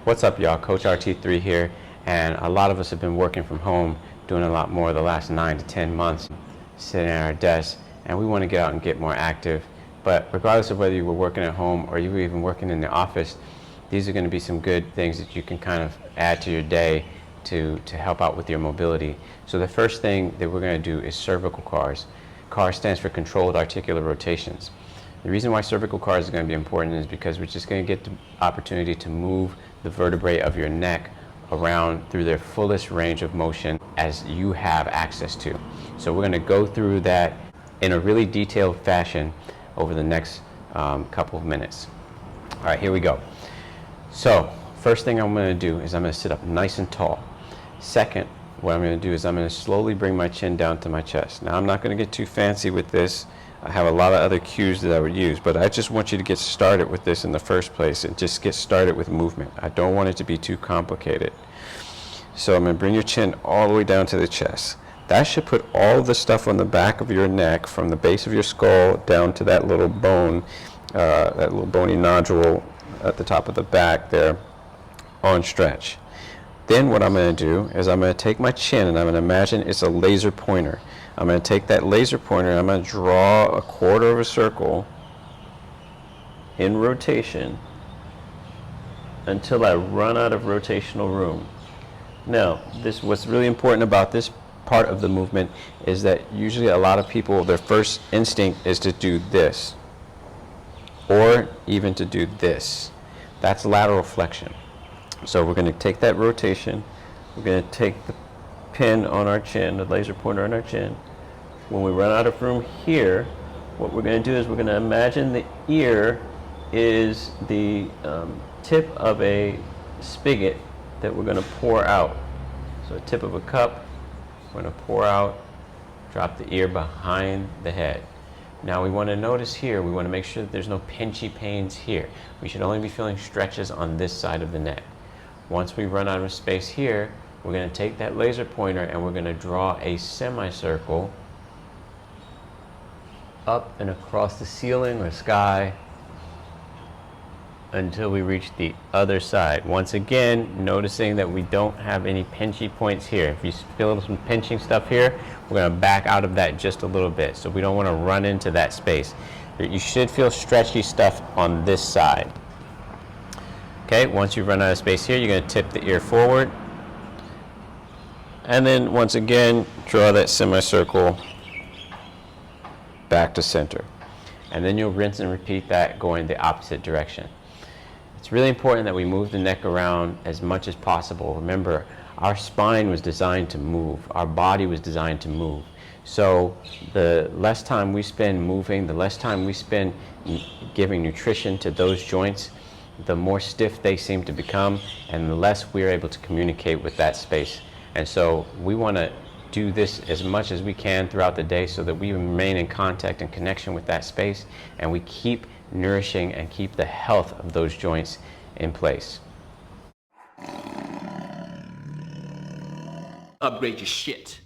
What's up, y'all? Coach RT3 here, and a lot of us have been working from home, doing a lot more the last 9 to 10 months, sitting at our desks, and we want to get out and get more active. But regardless of whether you were working at home or you were even working in the office, these are going to be some good things that you can kind of add to your day to help out with your mobility. So the first thing that we're going to do is cervical CARs. CAR stands for controlled articular rotations. The reason why cervical CARs is going to be important is because we're just going to get the opportunity to move the vertebrae of your neck around through their fullest range of motion as you have access to. So we're going to go through that in a really detailed fashion over the next couple of minutes. All right, here we go. So first thing I'm going to do is I'm going to sit up nice and tall. Second, what I'm going to do is I'm going to slowly bring my chin down to my chest. Now I'm not going to get too fancy with this. I have a lot of other cues that I would use, but I just want you to get started with this in the first place and just get started with movement. I don't want it to be too complicated. So I'm going to bring your chin all the way down to the chest. That should put all the stuff on the back of your neck from the base of your skull down to that little bone, that little bony nodule at the top of the back there on stretch. Then what I'm going to do is I'm going to take my chin and I'm going to imagine it's a laser pointer. I'm going to take that laser pointer and I'm going to draw a quarter of a circle in rotation until I run out of rotational room. Now, what's really important about this part of the movement is that usually a lot of people, their first instinct is to do this or even to do this. That's lateral flexion. So we're going to take that rotation, we're going to take the pin on our chin, the laser pointer on our chin. When we run out of room here, what we're going to do is we're going to imagine the ear is the tip of a spigot that we're going to pour out. So tip of a cup, we're going to pour out, drop the ear behind the head. Now we want to notice here, we want to make sure that there's no pinchy pains here. We should only be feeling stretches on this side of the neck. Once we run out of space here, we're going to take that laser pointer and we're going to draw a semicircle up and across the ceiling or sky until we reach the other side. Once again, noticing that we don't have any pinchy points here. If you feel some pinching stuff here, we're going to back out of that just a little bit. So we don't want to run into that space. You should feel stretchy stuff on this side. Okay, once you run out of space here, you're going to tip the ear forward. And then once again, draw that semicircle back to center. And then you'll rinse and repeat that going the opposite direction. It's really important that we move the neck around as much as possible. Remember, our spine was designed to move. Our body was designed to move. So the less time we spend moving, the less time we spend giving nutrition to those joints, the more stiff they seem to become and the less we're able to communicate with that space. And so we want to do this as much as we can throughout the day so that we remain in contact and connection with that space and we keep nourishing and keep the health of those joints in place. Upgrade your shit.